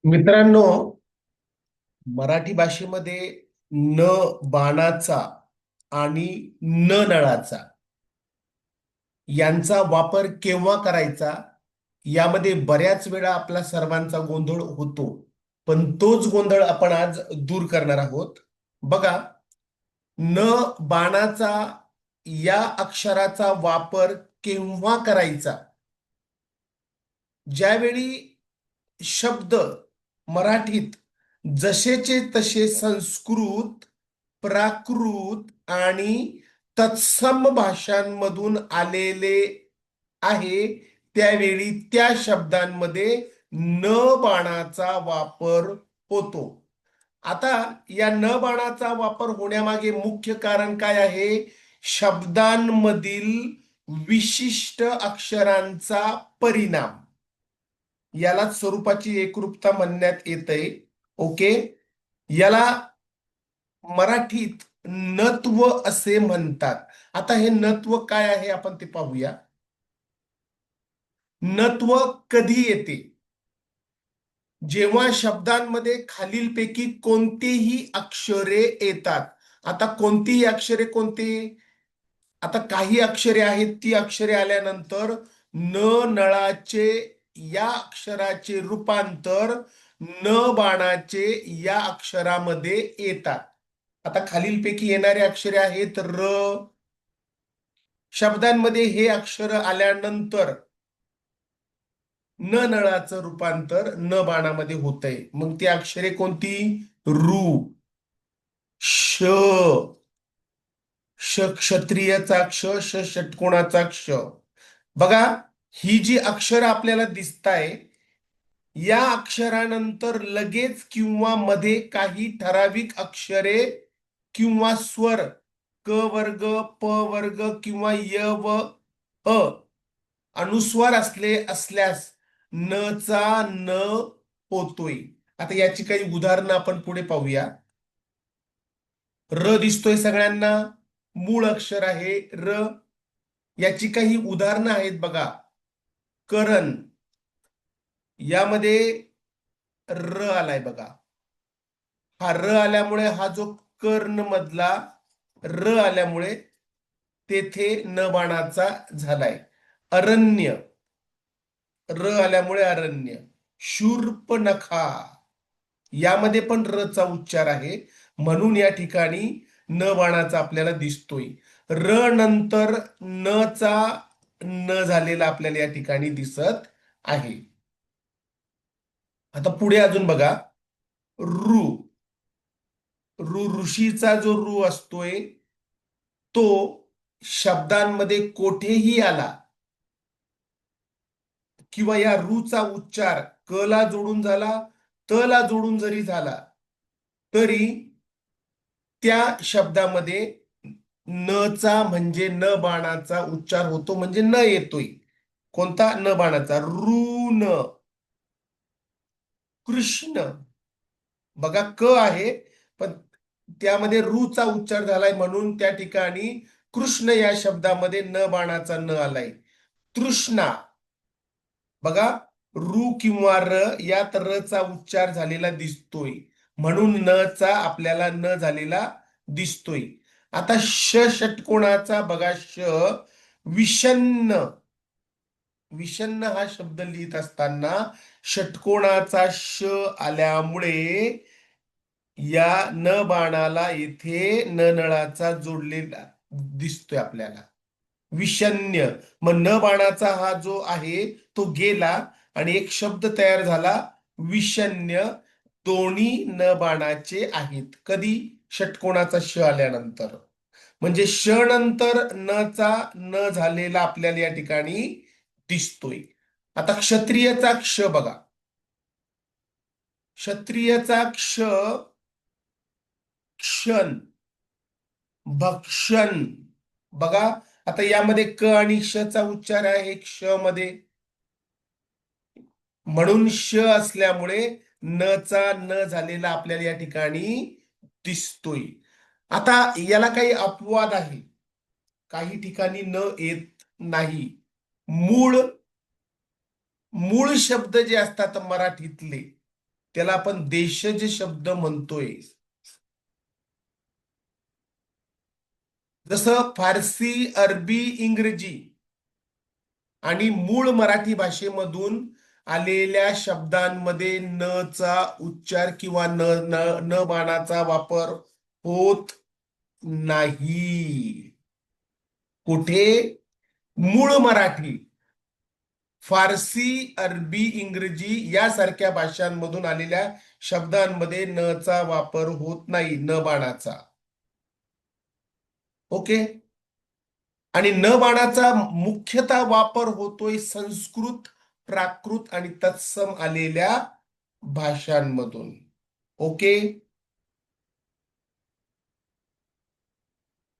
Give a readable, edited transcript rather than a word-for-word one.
मित्रांनो, मराठी भाषेमध्ये न बाणाचा आणि न नळाचा यांचा वापर केव्हा करायचा यामध्ये बऱ्याच वेळा आपला सर्वांचा गोंधळ होतो. पण तोच गोंधळ आपण आज दूर करणार आहोत. बघा, न बाणाचा या अक्षराचा वापर केव्हा करायचा? ज्यावेळी शब्द मराठीत जसेचे तसे संस्कृत, प्राकृत आणि तत्सम भाषांमधून आलेले आहे, त्यावेळी त्या शब्दांमध्ये न बाणाचा वापर होतो. आता या न बाणाचा वापर होण्यामागे मुख्य कारण काय आहे? शब्दांमधील विशिष्ट अक्षरांचा परिणाम, याला स्वरूपाची एकरूपता म्हणण्यात येते. ओके, याला मराठीत नत्व असे म्हणतात. आता हे नत्व काय आहे आपण ते पाहूया. नत्व कधी येते? जेव्हा शब्दांमध्ये खालीलपैकी कोणतीही अक्षरे येतात. आता कोणतीही अक्षरे कोणती? आता काही अक्षरे आहेत, ती अक्षरे आल्यानंतर न नळाचे या अक्षराचे रूपांतर न बाणाचे या अक्षरामध्ये येतात. आता खालीलपैकी येणारे अक्षरे आहेत र. शब्दांमध्ये हे अक्षर आल्यानंतर न नळाचं रूपांतर न बाणामध्ये होतंय. मग ती अक्षरे कोणती? रू, श, श क्षत्रियचा क्ष, श षटकोणाचा क्ष. बघा, ही जी अक्षर आपल्याला दिसताय, या अक्षरानंतर लगेच किंवा मध्ये काही ठराविक अक्षरे किंवा स्वर क वर्ग, प वर्ग किंवा य व अ अनुस्वार असल्यास न चा न होतोय. आता याची काही उदाहरणं आपण पुढे पाहूया. र दिसतोय सगळ्यांना, मूळ अक्षर आहे र. याची काही उदाहरणं आहेत बघा. करण, यामध्ये र आलाय बघा. हा र आल्यामुळे हा जो कर्ण मधला र आल्यामुळे तेथे न बाणाचा झालाय. अरण्य, र आल्यामुळे अरण्य. शूर्पणखा, यामध्ये पण र चा उच्चार आहे, म्हणून या ठिकाणी न बाणाचा आपल्याला दिसतोय. र नंतर न चा न झालेला आपल्याला या ठिकाणी दिसत आहे. आता पुढे अजून बघा. ऋ, ऋषीचा जो ऋ असतोय तो शब्दांमध्ये कोठेही आला किंवा या रूचा उच्चार क ला जोडून झाला, त ला जोडून जरी झाला, तरी त्या शब्दामध्ये न चा म्हणजे न बाणाचा उच्चार होतो, म्हणजे न येतोय. कोणता? न बाणाचा. ऋण, कृष्ण. बघा, क आहे पण त्यामध्ये चा उच्चार झालाय, म्हणून त्या ठिकाणी कृष्ण या शब्दामध्ये न बाणाचा न आलाय. तृष्णा, बघा, रू किंवा र यात र चा उच्चार झालेला दिसतोय, म्हणून न चा आपल्याला न झालेला दिसतोय. आता श षटकोणाचा बघा. श, विषण्ण. विषण्ण हा शब्द लिहित असताना षटकोणाचा श आल्यामुळे या न बाणाला इथे न नळाचा जोडलेला दिसतोय आपल्याला. विषण्य. मग न बाणाचा हा जो आहे तो गेला आणि एक शब्द तयार झाला, विषण्य. दोन्ही न बाणाचे आहेत. कधी? षटकोणाचा श आल्यानंतर. म्हणजे श नंतर न चा न झालेला आपल्याला या ठिकाणी दिसतोय. आता क्षत्रियचा क्ष बघा. क्षत्रियचा क्ष, क्षण, भक्षण. बघा, आता यामध्ये क आणि क्ष चा उच्चार आहे क्ष मध्ये, म्हणून श असल्यामुळे न चा न झालेला आपल्याला या ठिकाणी दिसतोय. आता याला काही अपवाद आहे, काही ठिकाणी न येत नाही. मूळ मूळ शब्द जे असतात मराठीतले, त्याला आपण देशज शब्द म्हणतोय. जसं फारसी, अरबी, इंग्रजी आणि मूळ मराठी भाषेमधून आलेल्या शब्दांमध्ये न चा उच्चार किंवा न न न बाणाचा वापर होत नाही. कुठे? मूळ मराठी, फारसी, अरबी, इंग्रजी यासारख्या भाषांमधून आलेल्या शब्दांमध्ये न चा वापर होत नाही, न बाणाचा. ओके. आणि न बाणाचा मुख्यतः वापर होतोय संस्कृत, प्राकृत आणि तत्सम आलेल्या भाषांमधून. ओके.